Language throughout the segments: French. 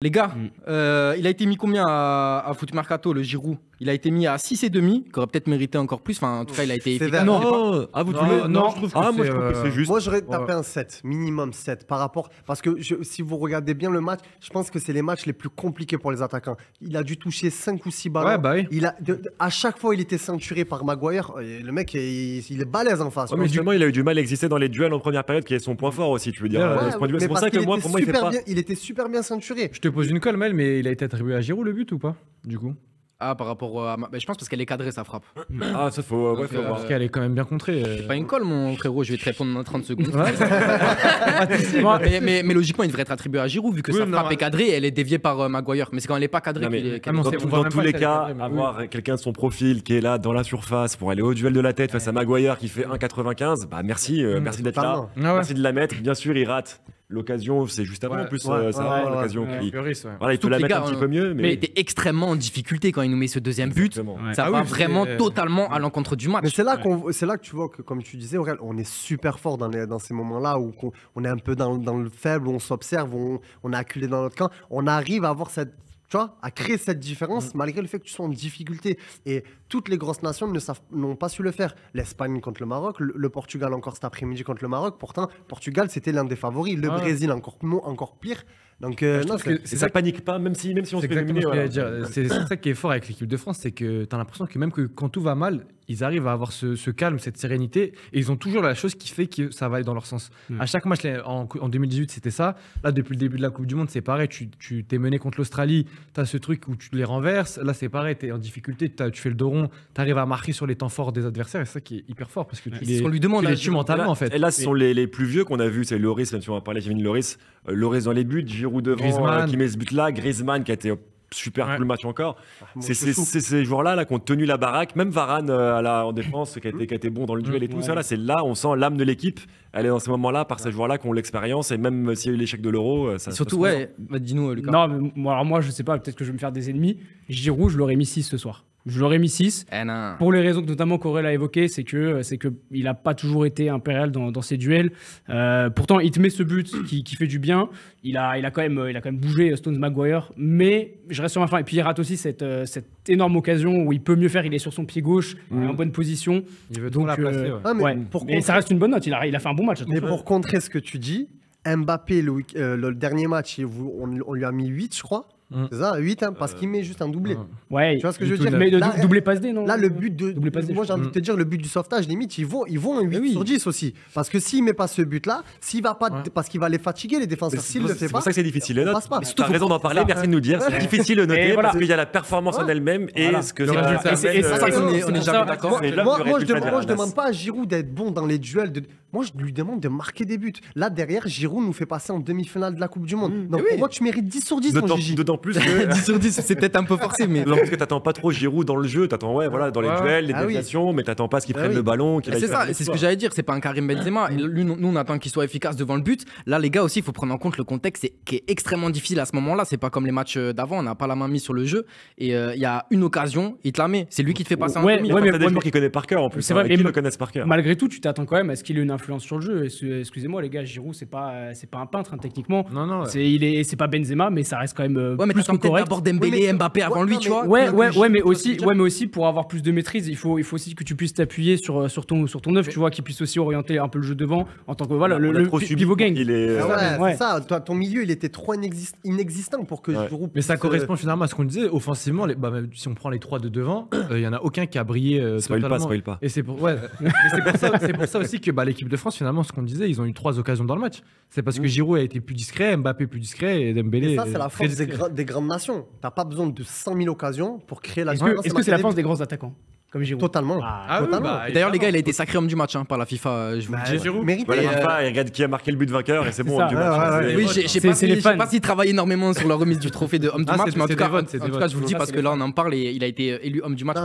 Les gars, il a été mis combien à Foot Mercato, le Giroud? Il a été mis à 6,5, qui aurait peut-être mérité encore plus. Enfin, en tout cas, il a été efficace. Non, je trouve que c'est juste. Moi, j'aurais tapé un 7, minimum 7 par rapport. Parce que si vous regardez bien le match, je pense que c'est les matchs les plus compliqués pour les attaquants. Il a dû toucher 5 ou 6 ballons. Ouais, bah oui. À chaque fois, il était ceinturé par Maguire. Le mec, il est balèze en face. Ouais, mais justement, il a eu du mal à exister dans les duels en première période, qui est son point fort aussi, tu veux dire. C'est pour ça que moi, pour moi, il était super bien ceinturé. Je te pose une colle, Mel, mais il a été attribué à Giroud le but ou pas, du coup? Ah, par rapport à... je pense parce qu'elle est cadrée, sa frappe. Ah, ça faut voir. Parce qu'elle est quand même bien contrée. C'est pas une colle, mon frérot, je vais te répondre dans 30 secondes. mais logiquement, il devrait être attribué à Giroud, vu que sa frappe est cadrée, elle est déviée par Maguire. Mais c'est quand elle n'est pas cadrée qu'il est... Dans tous les cas, avoir quelqu'un de son profil qui est là dans la surface pour aller au duel de la tête face à Maguire qui fait 1,95, bah merci d'être là. Merci de la mettre. Bien sûr, il rate. L'occasion, c'est juste avant en plus, l'occasion. Voilà, il peut la mettre un petit peu mieux. Mais il était extrêmement en difficulté quand il nous met ce deuxième but. Ça va vraiment totalement à l'encontre du match. Mais c'est là que tu vois que, comme tu disais, Aurel, on est super fort dans ces moments-là où on est un peu dans le faible, où on s'observe, où on est acculé dans notre camp. On arrive à avoir à créer cette différence malgré le fait que tu sois en difficulté. Et toutes les grosses nations n'ont pas su le faire. L'Espagne contre le Maroc, le Portugal encore cet après-midi contre le Maroc. Pourtant, Portugal, c'était l'un des favoris. Le Brésil, encore pire. Donc, ça panique pas, même si on se fait éliminer. C'est ça qui est fort avec l'équipe de France, c'est que tu as l'impression que même que quand tout va mal, ils arrivent à avoir ce calme, cette sérénité, et ils ont toujours la chose qui fait que ça va aller dans leur sens. À chaque match, en 2018, c'était ça. Là, depuis le début de la Coupe du Monde, c'est pareil. Tu t'es mené contre l'Australie, tu as ce truc où tu les renverses. Là, c'est pareil, tu es en difficulté, tu fais le dos rond, tu arrives à marquer sur les temps forts des adversaires, et c'est ça qui est hyper fort, parce que tu les tues mentalement, en fait. Et là, ce sont les plus vieux qu'on a vus, c'est Lloris, même si on va parler de Kevin Lloris. Lloris dans les buts, Giroud devant, qui met ce but-là, Griezmann qui a été super tout le match encore. C'est ces joueurs-là qui ont tenu la baraque, même Varane en défense qui a été bon dans le duel et tout ça. Là, c'est là, on sent l'âme de l'équipe. Elle est dans ces moments-là par ces joueurs-là qui ont l'expérience, et même s'il y a eu l'échec de l'Euro, surtout, dis-nous, Lucas. Non, mais alors moi, je sais pas, peut-être que je vais me faire des ennemis. Giroud, je l'aurais mis 6 ce soir. Je l'aurais mis 6. Pour les raisons que notamment qu'Aurel a évoquées, c'est que il n'a pas toujours été impérial dans ses duels. Pourtant, il te met ce but qui fait du bien. Il a quand même bougé Stones Maguire, mais je reste sur ma fin. Et puis il rate aussi cette énorme occasion où il peut mieux faire. Il est sur son pied gauche, il est en bonne position. Il veut donc la placer. Mais ça reste une bonne note. Il a fait un bon match. Mais pour contrer ce que tu dis, Mbappé, le dernier match, on lui a mis 8, je crois. C'est ça, 8, parce qu'il met juste un doublé. Ouais, tu vois ce que je veux dire? Mais doublé passe D, non? Là, le but moi, j'ai envie de te dire, le but du sauvetage, limite, ils vont un 8 sur 10 aussi. Parce que s'il met pas ce but-là, s'il va pas, parce qu'il va les fatiguer, les défenseurs. S'il le fait pas, c'est pour ça que c'est difficile. Tu as raison d'en parler, merci de nous dire. C'est difficile de noter parce qu'il y a la performance en elle-même et ce que on est jamais d'accord. Moi, je demande pas à Giroud d'être bon dans les duels. Moi, je lui demande de marquer des buts. Là, derrière, Giroud nous fait passer en demi-finale de la Coupe du Monde. Donc, pour moi, tu mérites 10 sur 10, mon Gigi. D'autant plus que 10, c'est peut-être un peu forcé, mais. Parce que t'attends pas trop Giroud dans le jeu, t'attends dans les duels, les déviations, mais t'attends pas ce qu'il prenne le ballon. C'est ça, c'est ce que j'allais dire, c'est pas un Karim Benzema. Lui, nous, on attend qu'il soit efficace devant le but. Là, les gars aussi, il faut prendre en compte le contexte qui est extrêmement difficile à ce moment-là. C'est pas comme les matchs d'avant, on n'a pas la main mise sur le jeu. Et il y a une occasion, il te la met. C'est lui qui te fait passer un demi. T'as des joueurs qui connaissent par cœur en plus. C'est vrai, qui le connaissent par cœur. Malgré tout, tu t'attends quand même à ce qu'il ait une influence sur le jeu. Excusez-moi, les gars, Giroud, c'est pas un peintre, techniquement. Non. C'est pas Benzema, mais ça reste quand même plus que correct. D'abord Dembélé, Mbappé avant lui, tu vois. Mais aussi pour avoir plus de maîtrise, il faut aussi que tu puisses t'appuyer sur ton œuvre, tu vois, qui puisse aussi orienter un peu le jeu devant en tant que le pivot gang. C'est ça, ton milieu, il était trop inexistant pour que Giroud. Mais ça correspond finalement à ce qu'on disait. Offensivement, si on prend les 3 de devant, il y en a aucun qui a brillé totalement. Spoil pas. Et c'est pour ça aussi que l'équipe de France, finalement, ce qu'on disait, ils ont eu 3 occasions dans le match. C'est parce que Giroud a été plus discret, Mbappé plus discret et Dembélé. Et ça, c'est la force des grandes nations. T'as pas besoin de 100 000 occasions pour créer la différence. Est-ce que c'est la force des grands attaquants comme Giroud? Totalement. D'ailleurs, les gars, il a été sacré homme du match par la FIFA. Je vous le dis. Giroud. Mérité. La FIFA, il regarde qui a marqué le but vainqueur et c'est bon, homme du match. Oui, je sais pas s'il travaille énormément sur la remise du trophée de homme du match, mais en tout cas, je vous le dis parce que là, on en parle et il a été élu homme du match.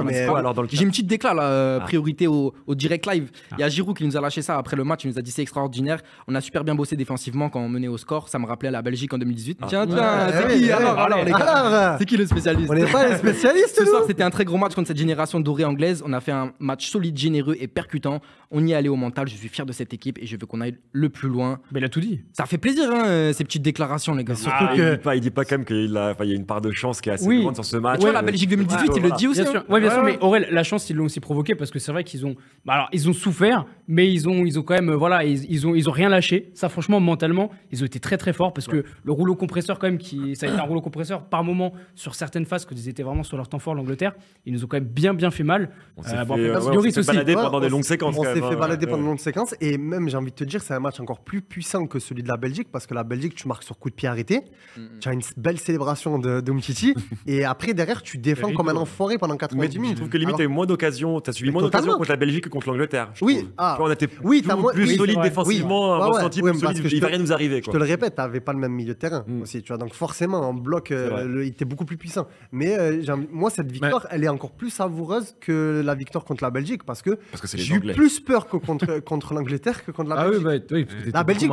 J'ai une petite déclat là, priorité au direct live. Il y a Giroud qui nous a lâché ça après le match. Il nous a dit c'est extraordinaire. On a super bien bossé défensivement quand on menait au score. Ça me rappelait la Belgique en 2018. Tiens, c'est qui alors les gars? C'est qui le spécialiste? On n'est pas les spécialistes. Ce soir, c'était un très gros match contre cette génération dorée anglaise. On a fait un match solide, généreux et percutant. On y est allé au mental. Je suis fier de cette équipe et je veux qu'on aille le plus loin. Mais il a tout dit. Ça fait plaisir, ces petites déclarations, les gars. Surtout il dit pas quand même qu'il y a une part de chance qui est assez grande sur ce match. Tu vois, la Belgique 2018, il le dit aussi. Bien sûr, mais Aurel, la chance, ils l'ont aussi provoqué parce que c'est vrai qu'ils ont, ils ont souffert, mais ils ont quand même, ils ont rien lâché. Ça, franchement, mentalement, ils ont été très très forts parce que le rouleau compresseur, quand même, ça a été un rouleau compresseur par moment sur certaines phases qu'ils étaient vraiment sur leur temps fort, l'Angleterre. Ils nous ont quand même bien fait mal. On s'est fait balader pendant des longues séquences. On s'est fait balader pendant de longues séquences et même, j'ai envie de te dire, c'est un match encore plus puissant que celui de la Belgique parce que la Belgique, tu marques sur coup de pied arrêté. Tu as une belle célébration d'Umtiti et après, derrière, tu défends comme un enfoiré pendant 90 minutes. Je trouve que limite, tu as eu moins d'occasions. Tu as subi moins d'occasions contre la Belgique que contre l'Angleterre. Oui, on était plus solide défensivement, il va rien nous arriver. Je te le répète, tu n'avais pas le même milieu de terrain aussi. Donc forcément, en bloc, il était beaucoup plus puissant. Mais moi, cette victoire, elle est encore plus savoureuse que la victoire contre la Belgique parce que j'ai eu plus peur que contre l'Angleterre que contre la Belgique. Oui, la Belgique,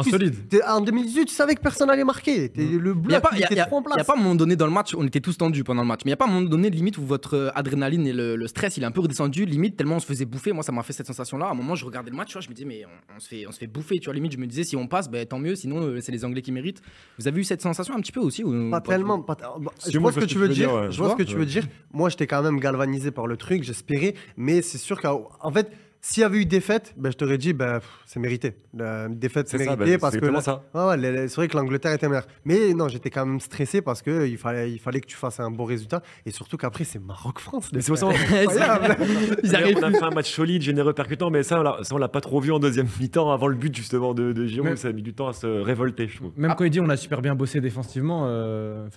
en 2018, tu savais que personne n'allait marquer. Le bloc était trop en place. Il n'y a pas un moment donné dans le match, on était tous tendus pendant le match, mais il n'y a pas un moment donné limite où votre adrénaline et le stress, il est un peu redescendu, limite tellement on se faisait bouffer. Moi, ça m'a fait cette sensation-là. À un moment, je regardais le match, tu vois, je me disais, mais on se fait bouffer. Tu vois, limite, je me disais, si on passe, tant mieux, sinon c'est les Anglais qui méritent. Vous avez eu cette sensation un petit peu aussi Pas tellement. Je vois ce que tu veux dire. Je vois ce que tu veux dire. Moi, j'étais quand même galvanisé par le truc, j'espérais, mais c'est sûr qu'en fait, s'il y avait eu défaite, je t'aurais dit, c'est mérité. Défaite, c'est mérité parce que c'est vrai que l'Angleterre était meilleure. Mais non, j'étais quand même stressé parce qu'il fallait que tu fasses un bon résultat. Et surtout qu'après, c'est Maroc-France. C'est ça. On a fait un match solide, généreux, percutant, mais ça, on l'a pas trop vu en deuxième mi-temps avant le but justement de Giroud. Ça a mis du temps à se révolter, je trouve. Même quand il dit on a super bien bossé défensivement.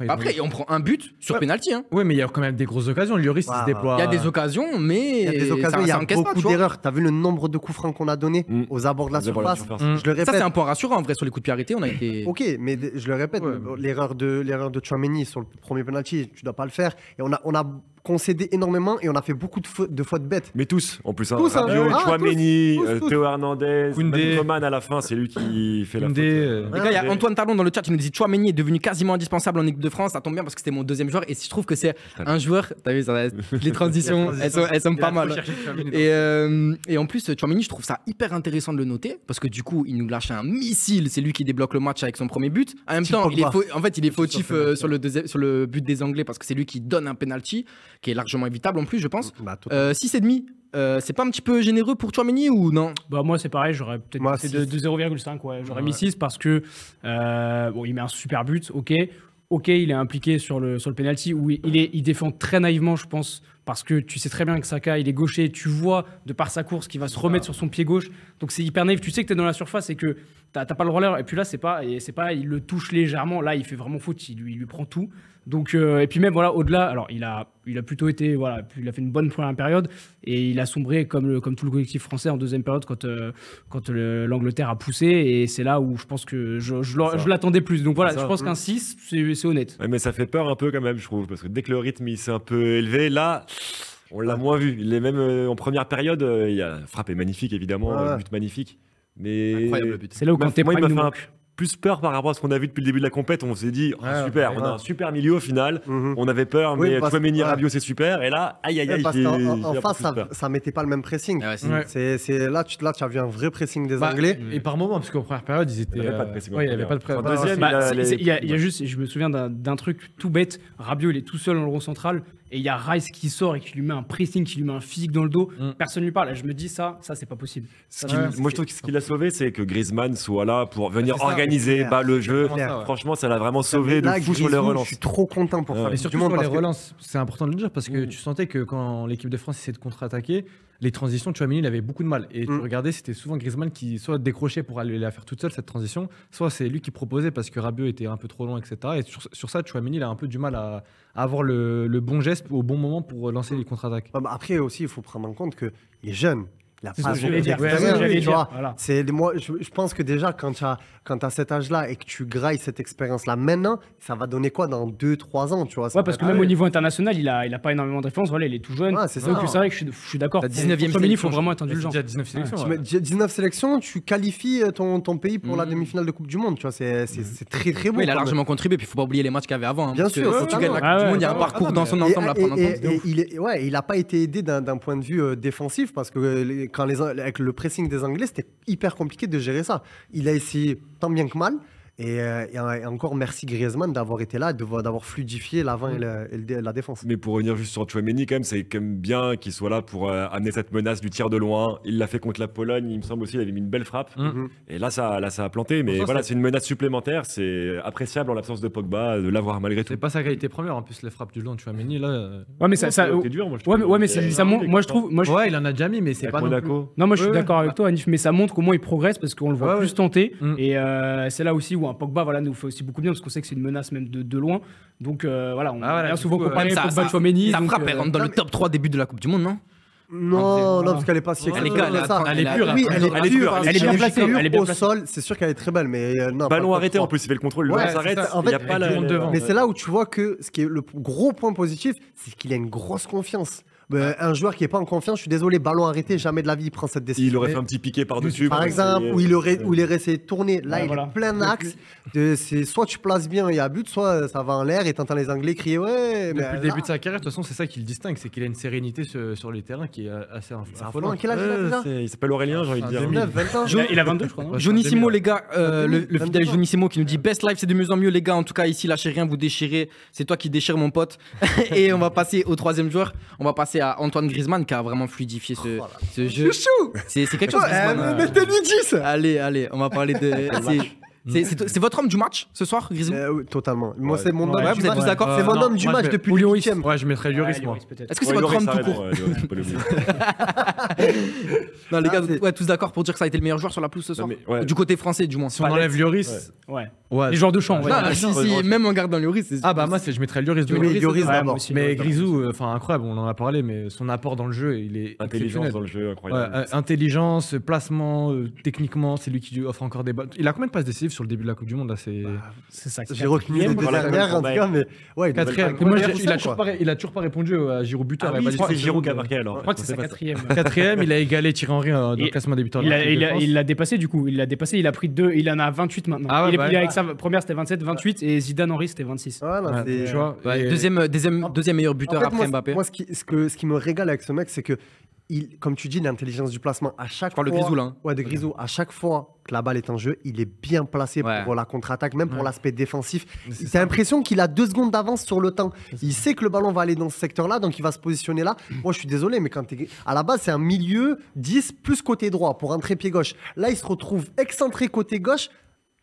Après, on prend un but sur penalty. Oui, mais il y a quand même des grosses occasions. Lloris, il se déploie. Il y a des occasions, mais il y a beaucoup d'erreurs. T'as vu le nombre de coups francs qu'on a donné aux abords de la surface. Je le répète. Ça, c'est un point rassurant en vrai sur les coups de pied arrêtés. On a été. Ok, mais je le répète, l'erreur de Tchouaméni sur le premier penalty, tu dois pas le faire. Et on a concédé énormément et on a fait beaucoup de fautes bêtes. Mais tous, en plus. Rabiot, Tchouaméni, Théo Hernandez, Coman à la fin, c'est lui qui fait la faute. Les gars, il y a Antoine Talon dans le chat qui nous dit Tchouaméni est devenu quasiment indispensable en équipe de France. Ça tombe bien parce que c'était mon deuxième joueur. Et si je trouve que c'est un joueur, t'as vu, les transitions, elles sont pas mal. Et en plus, Tchouaméni, je trouve ça hyper intéressant de le noter parce que du coup, il nous lâche un missile. C'est lui qui débloque le match avec son premier but. En même temps, il est fautif sur le but des Anglais parce que c'est lui qui donne un penalty qui est largement évitable en plus, je pense. 6,5, c'est pas un petit peu généreux pour Tchouaméni ou non? Moi, c'est pareil, j'aurais peut-être passé de 0,5. J'aurais mis 6 parce que il met un super but, ok, il est impliqué sur le penalty où il défend très naïvement, je pense, parce que tu sais très bien que Saka, il est gaucher, tu vois de par sa course qu'il va se remettre sur son pied gauche, donc c'est hyper naïf, tu sais que tu es dans la surface et que t'as pas le roller, et puis là c'est pas, il le touche légèrement, là il fait vraiment faute, il lui prend tout. Donc et puis même au-delà, alors il a plutôt été il a fait une bonne première période et il a sombré comme tout le collectif français en deuxième période quand l'Angleterre a poussé, et c'est là où je pense que je l'attendais plus. Donc je pense qu'un 6 c'est honnête. Ouais, mais ça fait peur un peu quand même, je trouve, parce que dès que le rythme il s'est un peu élevé, là on l'a moins vu. Il est même en première période, il y a frappé magnifique évidemment, but magnifique. Mais incroyable but. C'est là où quand t'es prime, plus peur par rapport à ce qu'on a vu depuis le début de la compète. On s'est dit super, on a un super milieu au final. On avait peur, mais Tchouaméni, Rabiot c'est super. Et là, aïe. Parce qu'en face, ça mettait pas le même pressing. C'est là, tu as vu un vrai pressing des Anglais. Et par moment, parce qu'en première période, ils étaient. Il n'y avait pas de pressing. Il n'y avait pas de pressing. En deuxième, il y a juste, je me souviens d'un truc tout bête. Rabiot, il est tout seul dans le rond central. Et il y a Rice qui sort et qui lui met un pressing, qui lui met un physique dans le dos. Personne ne lui parle. Et je me dis, ça c'est pas possible. Moi, je trouve que ce qui l'a sauvé, c'est que Griezmann soit là pour venir organiser le jeu. Franchement, ça l'a vraiment sauvé de fou sur les relances. Je suis trop content pour ça. Et surtout sur les relances, c'est important de le dire parce que tu sentais que quand l'équipe de France essayait de contre-attaquer, les transitions, Tchouaméni, il avait beaucoup de mal. Et tu regardais, c'était souvent Griezmann qui soit décrochait pour aller la faire toute seule, cette transition, soit c'est lui qui proposait parce que Rabiot était un peu trop long, etc. Et sur ça, Tchouaméni, il a un peu du mal à avoir le bon geste au bon moment pour lancer les contre-attaques. Après aussi, il faut prendre en compte qu'il est jeune. Il a C'est pas ce que j'allais dire. Voilà. Moi, je pense que déjà, quand tu as cet âge-là et que tu grailles cette expérience-là maintenant, ça va donner quoi dans 2-3 ans, tu vois. Ouais, parce que même au niveau international, il a pas énormément de références. Voilà, il est tout jeune. Ouais, c'est ça. Donc c'est vrai que je suis d'accord. La 19e sélection, il faut vraiment être indulgent. Déjà 19 sélections. 19 sélections, tu qualifies ton pays pour la demi-finale de Coupe du Monde, tu vois. C'est très très beau. Oui, il a largement contribué, puis il faut pas oublier les matchs qu'il y avait avant. Bien sûr. Si tu gagnes la Coupe du Monde, il y a un parcours dans son ensemble à prendre en compte. Il n'a pas été aidé d'un point de vue défensif parce que avec le pressing des Anglais, c'était hyper compliqué de gérer ça. Il a essayé tant bien que mal. Et encore merci Griezmann d'avoir été là, d'avoir fluidifié l'avant et la défense. Mais pour revenir juste sur Tchouaméni, quand même, c'est quand même bien qu'il soit là pour amener cette menace du tir de loin. Il l'a fait contre la Pologne, il me semble aussi, il avait mis une belle frappe. Et là, ça a planté. Mais voilà, c'est une menace supplémentaire. C'est appréciable en l'absence de Pogba de l'avoir malgré tout. C'est pas sa qualité première, en plus, les frappes du long de Tchouaméni. Là, ouais, mais ça c'est dur, moi. Mais ça montre. Moi, je trouve. Ouais, il en a déjà mis, mais c'est pas Monaco. Non, moi, je suis d'accord avec toi, Anif, mais ça montre comment il progresse parce qu'on le voit plus tenter. Et c'est là aussi où un Pogba nous fait aussi beaucoup bien parce qu'on sait que c'est une menace même de loin. Donc voilà, on a souvent comparé Pogba Tchouaméni. Sa frappe, elle rentre dans le top 3 début de la Coupe du Monde, non? Non, parce qu'elle est pas si exceptionnelle. Elle est pure. Oui, elle est pure. Elle est bien placée. Elle est bien au sol, c'est sûr qu'elle est très belle, mais non. Ballon arrêté en plus, il fait le contrôle, le ballon s'arrête. En il n'y a pas la devant. Mais c'est là où tu vois que ce qui est le gros point positif, c'est qu'il a une grosse confiance. Un joueur qui n'est pas en confiance, je suis désolé, ballon arrêté, jamais de la vie il prend cette décision. Il aurait fait un petit piqué par-dessus. Par exemple, où il aurait essayé de tourner. Là, il est plein axe. C'est soit tu places bien, il y a but, soit ça va en l'air et t'entends les Anglais crier ouais. Depuis le début de sa carrière, de toute façon, c'est ça qui le distingue, c'est qu'il a une sérénité sur les terrains qui est assez affolante. Quel âge il a déjà Il s'appelle Aurélien, j'ai envie de dire. 20 ans. Il a 22, je crois. Jonissimo, les gars, le fidèle Jonissimo qui nous dit Best Life, c'est de mieux en mieux, les gars. En tout cas, ici, lâchez rien, vous déchirez. C'est toi qui déchires, mon pote. Et on va passer au troisième joueur. On va passer à Antoine Griezmann qui a vraiment fluidifié ce jeu. C'est quelque chose. Mettez-lui 10. Allez, on va parler de. C'est votre homme du match ce soir, Griezmann? Oui, totalement. Moi, c'est mon homme du match. Vous êtes tous d'accord? C'est mon homme du match depuis le 8e. Ouais, je mettrais Lloris, moi. Est-ce que c'est votre homme tout court? Non, les gars, tous d'accord pour dire que ça a été le meilleur joueur sur la pelouse ce soir? Du côté français, du moins. Si on enlève Lloris. Ouais. Les joueurs de champ. Si, même en gardant Lloris. Ah bah moi, je mettrais Lloris. Lloris d'abord. Mais Grisou, enfin incroyable, on en a parlé, mais son apport dans le jeu, il est intelligence dans le jeu, incroyable. Intelligence, placement, techniquement, c'est lui qui lui offre encore des balles. Il a combien de passes décisives sur le début de la Coupe du Monde là? C'est ça. J'ai retenu les deux dernières en tout cas, mais ouais. Quatrième. Il a toujours pas répondu à Giroud buteur. C'est Giroud qui a marqué alors. Je crois que c'est sa quatrième. Quatrième, il a égalé Thierry Henry dans le classement des buteurs. Il l'a dépassé du coup. Il l'a dépassé. Il a pris 2. Il en a 28 maintenant. Avec sa première c'était 27, 28 et Zidane Henry c'était 26. Deuxième meilleur buteur après Mbappé. Moi, ce qui me régale avec ce mec, c'est que comme tu dis, l'intelligence du placement à chaque fois. Le Grisou là. Ouais, de Grisou. À chaque fois que la balle est en jeu, il est bien placé pour la contre-attaque, même pour l'aspect défensif. T'as l'impression qu'il a 2 secondes d'avance sur le temps. Il sait que le ballon va aller dans ce secteur-là, donc il va se positionner là. Moi, je suis désolé, mais à la base, c'est un milieu 10 plus côté droit pour entrer pied gauche. Là, il se retrouve excentré côté gauche.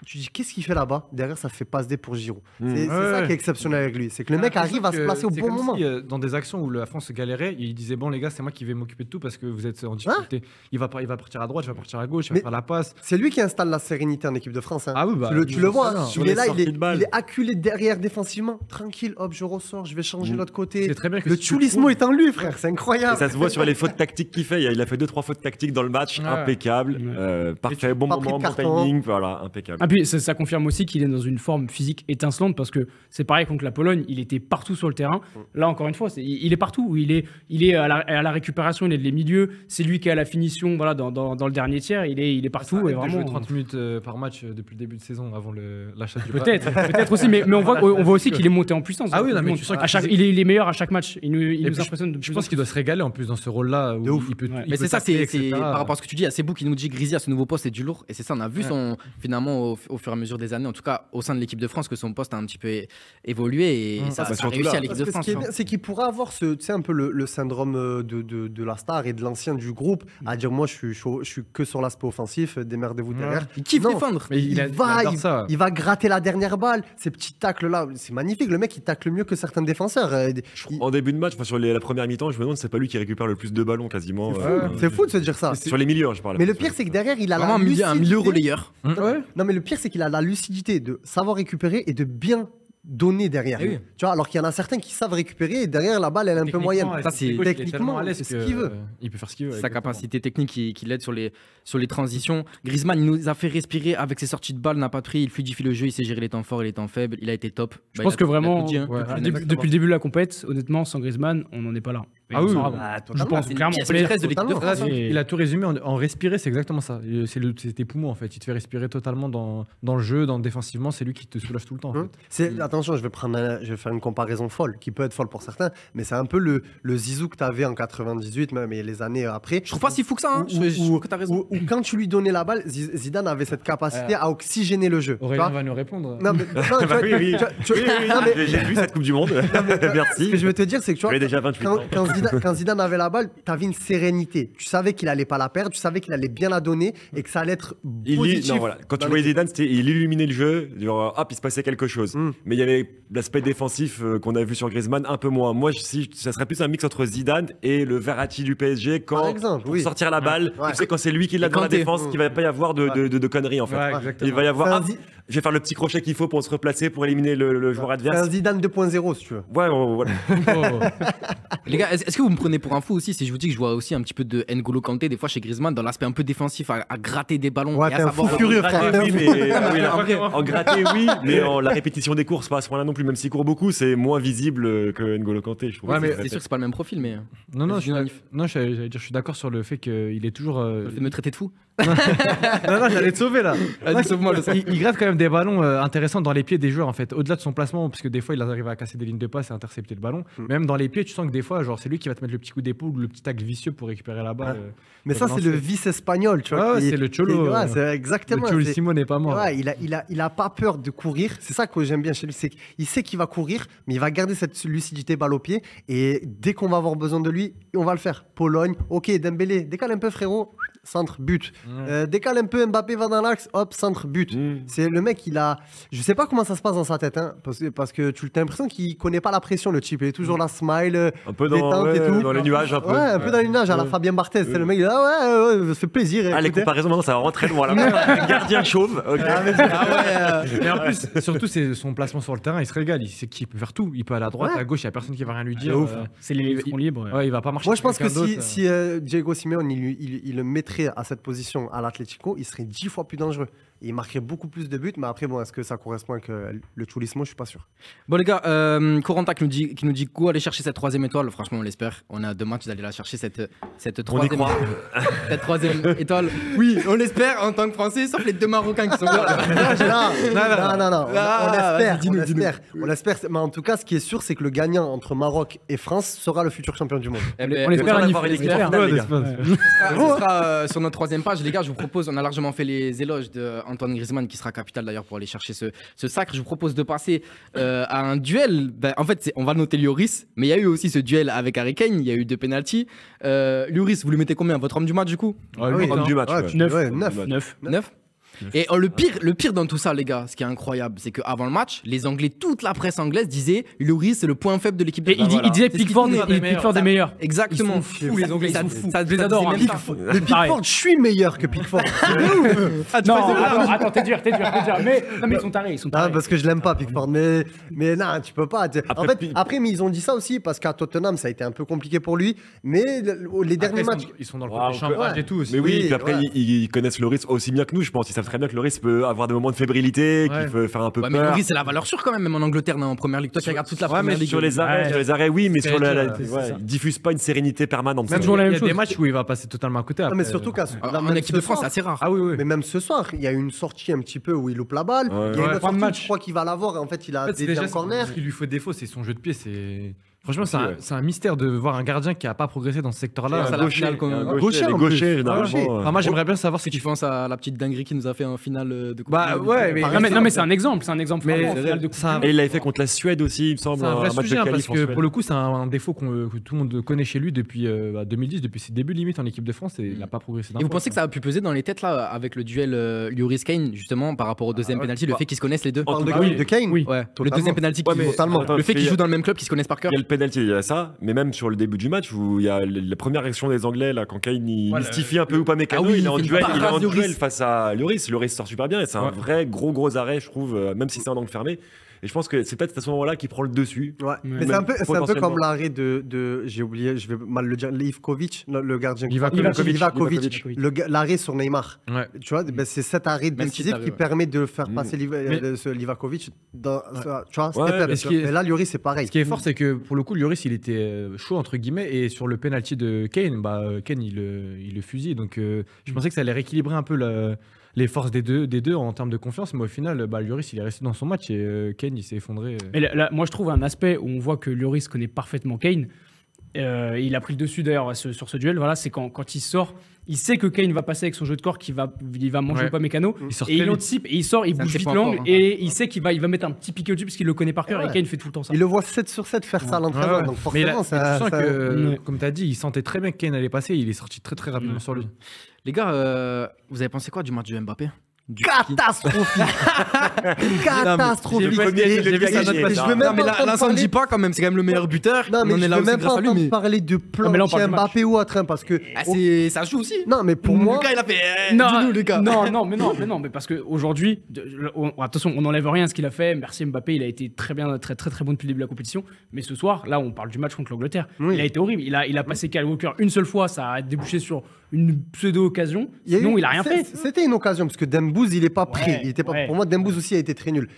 Tu dis, qu'est-ce qu'il fait là-bas? Derrière, ça fait passe D pour Giroud. C'est ça qui est exceptionnel avec lui. C'est que le mec arrive à se placer au bon moment. Dans des actions où la France galérait, il disait, bon, les gars, c'est moi qui vais m'occuper de tout parce que vous êtes en difficulté. Il va partir à droite, je vais partir à gauche, il va faire la passe. C'est lui qui installe la sérénité en équipe de France. Ah oui, tu le vois. Il est là, il est acculé derrière défensivement. Tranquille, hop, je ressors, je vais changer l'autre côté. C'est très bien que le Tchoulismo est en lui, frère. C'est incroyable. Et ça se voit sur les fautes tactiques qu'il fait. Il a fait 2-3 fautes tactiques dans le match. Impeccable. Parfait, bon moment, bon timing. Voilà, impeccable. Et puis, ça confirme aussi qu'il est dans une forme physique étincelante parce que c'est pareil contre la Pologne, il était partout sur le terrain. Là encore une fois, il est partout. Il est à la récupération, il est les milieux, c'est lui qui est à la finition. Voilà, dans le dernier tiers, il est partout. Il vraiment joué 30 minutes par match depuis le début de saison avant l'achat du peut-être aussi, mais on voit aussi qu'il est monté en puissance. Ah oui, non, mais tu sens il est meilleur à chaque match. Il nous impressionne. Je pense qu'il doit se régaler en plus dans ce rôle-là. Mais c'est ça, c'est par rapport à ce que tu dis. C'est Bou qui nous dit Grisi à ce nouveau poste c'est du lourd. Et c'est ça, on a vu finalement au fur et à mesure des années, en tout cas au sein de l'équipe de France, que son poste a un petit peu évolué et ça a réussi à l'équipe de France. Ce qui est bien, c'est qu'il pourrait avoir un peu le syndrome de la star et de l'ancien du groupe, à dire moi je suis que sur l'aspect offensif, démerdez-vous derrière. Il kiffe défendre. Il va gratter la dernière balle, ces petits tacles là, c'est magnifique. Le mec il tacle mieux que certains défenseurs. En début de match, sur la première mi-temps, je me demande si c'est pas lui qui récupère le plus de ballons quasiment. C'est fou de se dire ça. Sur les milieux, je parle. Mais le pire c'est que derrière il a un milieu relayeur. Non mais le pire c'est qu'il a la lucidité de savoir récupérer et de bien donner derrière. Tu vois, alors qu'il y en a certains qui savent récupérer et derrière la balle elle est un peu moyenne. Ça c'est techniquement c'est ce qu'il veut. Il peut faire ce qu'il veut. Sa capacité technique qui l'aide sur les transitions. Griezmann il nous a fait respirer avec ses sorties de balle, n'a pas pris, il fluidifie le jeu, il sait gérer les temps forts et les temps faibles, il a été top. Je pense que vraiment depuis le début de la compète, honnêtement sans Griezmann, on n'en est pas là. Ah oui, je pense clairement. Il a tout résumé en respirer, c'est exactement ça. C'est tes poumons en fait, il te fait respirer totalement dans le jeu, défensivement, c'est lui qui te soulage tout le temps. En fait. Attention, je vais faire une comparaison folle, qui peut être folle pour certains, mais c'est un peu le Zizou que tu avais en 98 même et les années après. Je trouve pas si fou que ça. Ou quand tu lui donnais la balle, Zidane avait cette capacité à oxygéner le jeu. Aurélien va nous répondre. Non, mais, oui. J'ai vu cette Coupe du Monde. Merci. Ce que je veux te dire, c'est que tu vois, déjà 28 ans. Quand Zidane avait la balle, tu avais une sérénité. Tu savais qu'il allait pas la perdre, tu savais qu'il allait bien la donner et que ça allait être positif. Quand tu voyais Zidane, il illuminait le jeu, hop, il se passait quelque chose. Mais il y avait l'aspect défensif qu'on a vu sur Griezmann un peu moins. Moi, ça serait plus un mix entre Zidane et le Verratti du PSG quand pour sortir la balle, tu sais quand c'est lui qui l'a dans la défense, qu'il va pas y avoir de conneries en fait. Il va y avoir je vais faire le petit crochet qu'il faut pour se replacer pour éliminer le joueur adverse. C'est un Zidane 2.0 si tu veux. Ouais, voilà. Les gars, est-ce que vous me prenez pour un fou aussi si je vous dis que je vois aussi un petit peu de N'Golo Kanté des fois chez Griezmann dans l'aspect un peu défensif à gratter des ballons et à savoir furieux frère. En gratter oui, mais en la répétition des courses pas à ce point-là non plus, même s'il court beaucoup, c'est moins visible que N'Golo Kanté, je trouve. Ouais, mais c'est sûr que c'est pas le même profil mais j'allais dire je suis d'accord sur le fait qu'il est toujours de me traiter de fou. non, j'allais te sauver là. Sauve-moi, il gratte quand même des ballons intéressants dans les pieds des joueurs en fait, au-delà de son placement, parce que des fois il arrive à casser des lignes de passe et à intercepter le ballon. Même dans les pieds, tu sens que des fois, genre c'est lui qui va te mettre le petit coup d'épaule ou le petit tacle vicieux pour récupérer la balle. Mais ça c'est le vice espagnol, tu vois. C'est le cholo. C'est exactement. Le cholo Simon n'est pas mort. Ouais, il a pas peur de courir. C'est ça que j'aime bien chez lui, c'est qu'il sait qu'il va courir, mais il va garder cette lucidité balle au pied et dès qu'on va avoir besoin de lui, on va le faire. Pologne, ok, Dembélé, décale un peu frérot. Centre, but. Décale un peu, Mbappé va dans l'axe, hop, centre, but. C'est le mec, il a. Je sais pas comment ça se passe dans sa tête, hein, parce que tu as l'impression qu'il connaît pas la pression, le type. Il est toujours là, smile, un peu dans les nuages, un peu. Ouais, un peu dans les nuages, à la Fabien Barthez. C'est le mec, ouais, ça fait plaisir. Les comparaisons maintenant, ça va rentrer loin là. Gardien chauve. Mais en plus, surtout, c'est son placement sur le terrain, il se régale. Il sait qu'il peut faire tout. Il peut aller à droite, à gauche, il y a personne qui va rien lui dire. C'est les libres. Ouais, il va pas marcher. Moi, je pense que si Diego Simeone, il le mettrait à cette position à l'Atlético, il serait 10 fois plus dangereux. Il marquerait beaucoup plus de buts, mais après, bon, est-ce que ça correspond avec le Chulismo? Je suis pas sûr. Bon, les gars, Corentin qui nous dit go aller chercher cette 3e étoile. Franchement, on l'espère. On a 2 matchs d'aller la chercher, cette 3e étoile. Oui, on l'espère en tant que Français, sauf les 2 Marocains qui sont là. Non. On l'espère. Mais en tout cas, ce qui est sûr, c'est que le gagnant entre Maroc et France sera le futur champion du monde. On espère avoir une équipe finale. Ce sera sur notre 3e page. Les gars, je vous propose, on a largement fait les éloges d'Antoine Griezmann, qui sera capital d'ailleurs pour aller chercher ce sacre. Je vous propose de passer à un duel. En fait, on va noter Lloris, mais il y a eu aussi ce duel avec Harry Kane. Il y a eu 2 pénaltys. Lloris, vous lui mettez combien? Votre homme du match, du coup? Homme du match. 9. Et le pire dans tout ça, les gars, ce qui est incroyable, c'est qu'avant le match, les Anglais, toute la presse anglaise disait Lloris, c'est le point faible de l'équipe de France. Il disait Pickford est meilleur. Exactement. Les Anglais, ils sont fous. Je les adore. Mais Pickford, je suis meilleur que Pickford. Non, attends, t'es dur. Mais ils sont tarés. Parce que je l'aime pas, Pickford. Mais non, tu peux pas. En fait, après, mais ils ont dit ça aussi parce qu'à Tottenham, ça a été un peu compliqué pour lui. Mais les derniers matchs. Ils sont dans le chambrage et tout. Mais oui, puis après, ils connaissent Lloris aussi bien que nous, je pense. Ils savent très bien que Lloris peut avoir des moments de fébrilité, qu'il peut faire un peu peur. Mais Lloris, c'est la valeur sûre quand même en Angleterre, en première ligue. Toi, tu regardes toute la première ligue. Sur les arrêts, oui, mais sur il diffuse pas une sérénité permanente. Même il y a des matchs où il va passer totalement à côté. Mais surtout en équipe de France, c'est assez rare. Ah oui. Mais même ce soir, il y a une sortie un petit peu où il loupe la balle. Il y a une autre sortie, je crois qu'il va l'avoir. En fait, il a des corner. Ce qui lui fait défaut, c'est son jeu de pied. Franchement, c'est un mystère de voir un gardien qui n'a pas progressé dans ce secteur-là. Gaucher, généralement. Moi, j'aimerais bien savoir si tu penses à la petite dinguerie qu'il nous a fait en finale de Coupe. Non, mais c'est un exemple. Et il l'avait fait contre la Suède aussi, il me semble. C'est un vrai sujet parce que pour le coup, c'est un défaut que tout le monde connaît chez lui depuis 2010, depuis ses débuts limite en équipe de France, et il n'a pas progressé. Et vous pensez que ça a pu peser dans les têtes là avec le duel Lloris-Kane justement par rapport au deuxième penalty, le fait qu'ils se connaissent les deux? De Kane, oui. Le deuxième penalty, le fait qu'ils jouent dans le même club, qu'ils se connaissent par cœur. Penalty, il y a ça, mais même sur le début du match où il y a la première réaction des Anglais là, quand Kane il mystifie un peu Upamecano, il est en duel face à Lloris. Lloris sort super bien et c'est un vrai gros arrêt, je trouve, même si c'est un angle fermé. Et je pense que c'est peut-être à ce moment-là qu'il prend le dessus. Ouais. Mais c'est un peu comme l'arrêt de j'ai oublié, je vais mal le dire, Livkovic, le gardien. Livakovic. L'arrêt sur Neymar. Ouais. Tu vois, c'est cet arrêt décisif qui permet de faire passer Livakovic dans, tu vois, et là, Lloris, c'est pareil. Ce qui est fort, c'est que pour le coup, Lloris, il était chaud, entre guillemets, et sur le penalty de Kane, Kane, il le fusille. Donc, je pensais que ça allait rééquilibrer un peu les forces des deux en termes de confiance, mais au final, Lloris, il est resté dans son match et Kane, il s'est effondré. Mais là, moi, je trouve un aspect où on voit que Lloris connaît parfaitement Kane. Il a pris le dessus d'ailleurs sur ce duel. Voilà, c'est quand il sort, il sait que Kane va passer avec son jeu de corps, qu'il va manger pas mécano. Il anticipe et il sort, il bouge vite l'angle et il sait qu'il va mettre un petit piqué au-dessus parce qu'il le connaît par cœur. Et Kane fait tout le temps ça. Il le voit 7 sur 7 faire ça à l'entraînement. Donc forcément, tu sens que, comme tu as dit, il sentait très bien que Kane allait passer. Il est sorti très très rapidement sur lui. Les gars, vous avez pensé quoi du match du Mbappé? Catastrophique. Catastrophique. Là, ça ne dit pas quand même, c'est quand même le meilleur buteur. Non, mais je ne veux même pas entendre parler de plan Mbappé ou autre, parce que ça joue aussi. Non, mais pour moi, Lucas, il a fait non, mais parce qu'aujourd'hui, attention, on n'enlève rien à ce qu'il a fait. Merci Mbappé, il a été très bien, très très très bon depuis le début de la compétition. Mais ce soir, là, on parle du match contre l'Angleterre. Il a été horrible. Il a passé Kyle Walker une seule fois, ça a débouché sur une pseudo-occasion. Sinon, il a rien fait. C'était une occasion parce que Dembouz, il est pas prêt. Pour moi, Dembouz aussi a été très nul.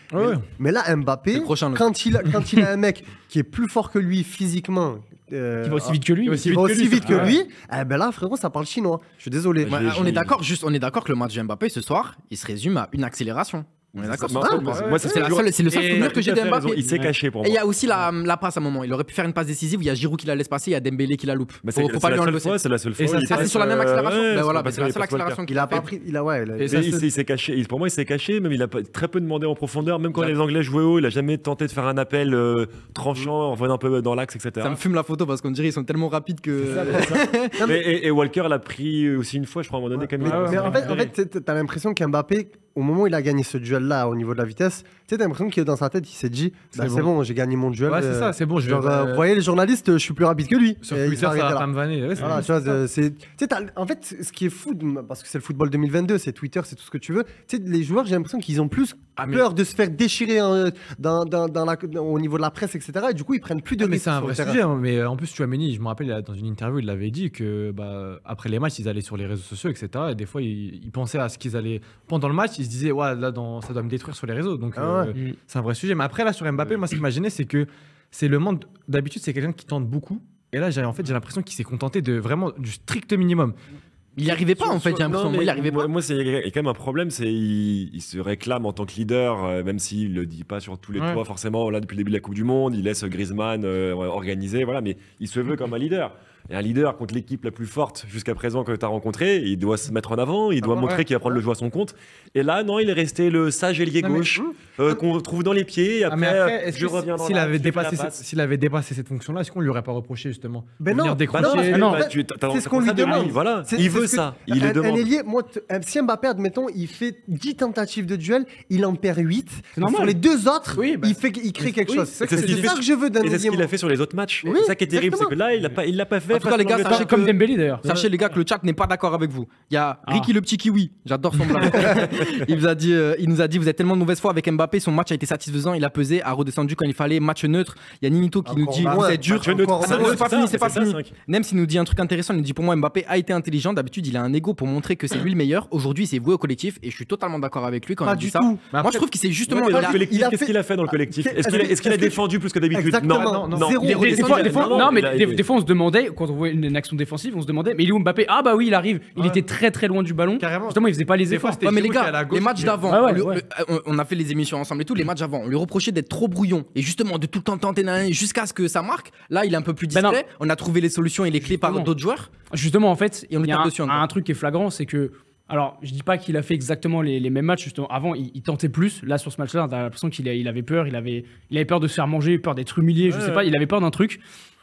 Mais là, Mbappé, quand il a un mec qui est plus fort que lui physiquement, qui va aussi vite que lui, ben là, frérot, ça parle chinois. Je suis désolé. On est d'accord que le match de Mbappé ce soir, il se résume à une accélération. On est d'accord. Moi, c'est le seul souvenir que j'ai de Mbappé. Il s'est caché pour moi. Et il y a aussi la passe à un moment. Il aurait pu faire une passe décisive. Il y a Giroud qui la laisse passer. Il y a Dembélé qui la loupe. C'est la seule fois. C'est sur la même accélération. C'est la seule accélération qu'il a pas pris. Il s'est caché. Pour moi, il s'est caché. Même il a très peu demandé en profondeur. Même quand les Anglais jouaient haut, il a jamais tenté de faire un appel tranchant, en venant un peu dans l'axe, etc. Ça me fume la photo parce qu'on dirait qu'ils sont tellement rapides que. Et Walker l'a pris aussi une fois, je crois, à un moment donné. Mais en fait, t'as l'impression qu'Mbappé, au moment où il a gagné ce duel-là au niveau de la vitesse, tu sais, t'as l'impression que dans sa tête, il s'est dit c'est bon, j'ai gagné mon duel. Ouais, c'est ça, c'est bon. Vous voyez, les journalistes, je suis plus rapide que lui. Sur Twitter, ça va pas me vanner. En fait, ce qui est fou, parce que c'est le football 2022, c'est Twitter, c'est tout ce que tu veux. Tu sais, les joueurs, j'ai l'impression qu'ils ont plus peur de se faire déchirer au niveau de la presse, etc. Et du coup, ils prennent plus de risques. Mais c'est un vrai sujet. Mais en plus, tu as Méni, je me rappelle, dans une interview, il l'avait dit que après les matchs, ils allaient sur les réseaux sociaux, etc. Et des fois, ils pensaient à ce qu'ils allaient. Pendant le match, ils se disaient, ouais, là, ça doit me détruire sur les réseaux. Donc, c'est un vrai sujet. Mais après, là, sur Mbappé, moi, ce qui m'a gêné, c'est que c'est le monde. D'habitude, c'est quelqu'un qui tente beaucoup. Et là, j'ai l'impression qu'il s'est contenté de vraiment du strict minimum. Il n'y arrivait pas en fait, j'ai l'impression. Il arrivait pas. Moi, il y a quand même un problème, c'est qu'il se réclame en tant que leader, même s'il le dit pas sur tous les toits forcément. Là, depuis le début de la Coupe du Monde, il laisse Griezmann organiser, voilà, mais il se veut comme un leader. Et un leader contre l'équipe la plus forte jusqu'à présent que tu as rencontrée, il doit se mettre en avant, il doit montrer qu'il va prendre le jeu à son compte. Et là, non, il est resté le sage ailier gauche qu'on retrouve dans les pieds. Et après, je reviens dans s'il avait dépassé cette fonction-là, est-ce qu'on lui aurait pas reproché justement de venir décrocher? C'est ce qu'on lui demande. Voilà, il veut ça. Il le demande. Si Mbappé, admettons, il fait 10 tentatives de duel, il en perd 8. Sur les deux autres, il crée quelque chose. C'est ça que je veux d'un ailier. Et c'est ce qu'il a fait sur les autres matchs. C'est ça qui est terrible, c'est que là, il l'a pas fait. En tout cas, les gars, sachez comme Dembélé d'ailleurs. Sachez les gars que le chat n'est pas d'accord avec vous. Il y a Ricky le petit kiwi, j'adore son blague. Il nous a dit vous êtes tellement de mauvaise foi avec Mbappé, son match a été satisfaisant, il a pesé, a redescendu quand il fallait, match neutre. Il y a Ninito qui nous dit vous êtes dur. C'est pas fini. Nems il nous dit un truc intéressant, il nous dit pour moi Mbappé a été intelligent, d'habitude il a un ego pour montrer que c'est lui le meilleur. Aujourd'hui, il s'est voué au collectif et je suis totalement d'accord avec lui quand il dit ça. Moi je trouve qu'il s'est justement qu'est-ce qu'il a fait dans le collectif? Est-ce qu'il a défendu plus que d'habitude? Non. Non, mais des fois on se demandait quand on voit une action défensive, on se demandait mais il est où Mbappé? Ah bah oui, il arrive, il était très très loin du ballon. Carrément. Justement, il faisait pas les efforts. Mais les gars, les matchs d'avant, on a fait les émissions ensemble et tout, les matchs d'avant, on lui reprochait d'être trop brouillon et justement de tout le temps tenter jusqu'à ce que ça marque. Là, il est un peu plus discret, on a trouvé les solutions et les clés par d'autres joueurs. Justement, en fait, il y a un truc qui est flagrant, c'est que alors, je dis pas qu'il a fait exactement les mêmes matchs. Justement, avant, il tentait plus. Là, sur ce match-là, on a l'impression qu'il avait peur. Il avait peur de se faire manger, peur d'être humilié. Je sais pas, il avait peur d'un truc.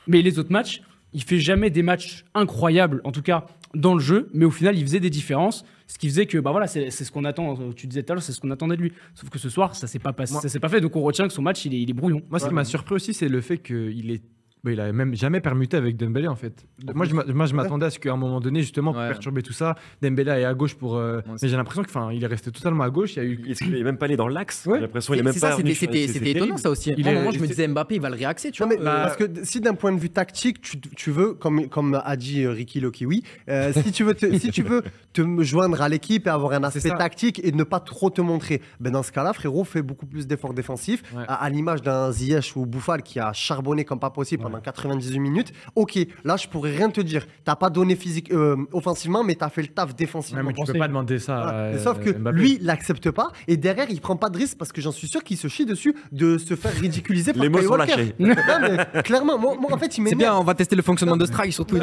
Mais les autres matchs, il fait jamais des matchs incroyables, en tout cas dans le jeu. Mais au final, il faisait des différences. Ce qui faisait que, c'est ce qu'on attend. Tu disais tout à l'heure, c'est ce qu'on attendait de lui. Sauf que ce soir, ça s'est pas passé. Ça s'est pas fait. Donc, on retient que son match, il est brouillon. Moi, ce qui m'a surpris aussi, c'est le fait qu'il est il a même jamais permuté avec Dembélé en fait. Moi je m'attendais à ce qu'à un moment donné justement pour perturber tout ça, Dembélé est à gauche pour. Mais j'ai l'impression qu'il est resté totalement à gauche. Il est même pas allé dans l'axe. J'ai l'impression qu'il est même pas. C'était étonnant ça aussi. À un moment je me disais Mbappé il va le réaxer, tu vois. Parce que si d'un point de vue tactique tu veux, comme a dit Ricky Lokiwi, si tu veux te joindre à l'équipe et avoir un aspect tactique et ne pas trop te montrer, dans ce cas-là frérot fais beaucoup plus d'efforts défensifs à l'image d'un Ziyech ou Boufal qui a charbonné comme pas possible pendant 98 minutes. Ok, là je pourrais rien te dire. T'as pas donné physique offensivement, mais t'as fait le taf défensivement. Mais tu peux pas demander ça. Sauf que Mbappé. lui, il l'accepte pas et derrière il prend pas de risque parce que j'en suis sûr qu'il se chie dessus de se faire ridiculiser par les mots Kyle sont Walker. lâchés. Non, mais clairement, moi en fait il m'énerve. C'est bien, on va tester le fonctionnement de Strike sur Twitch.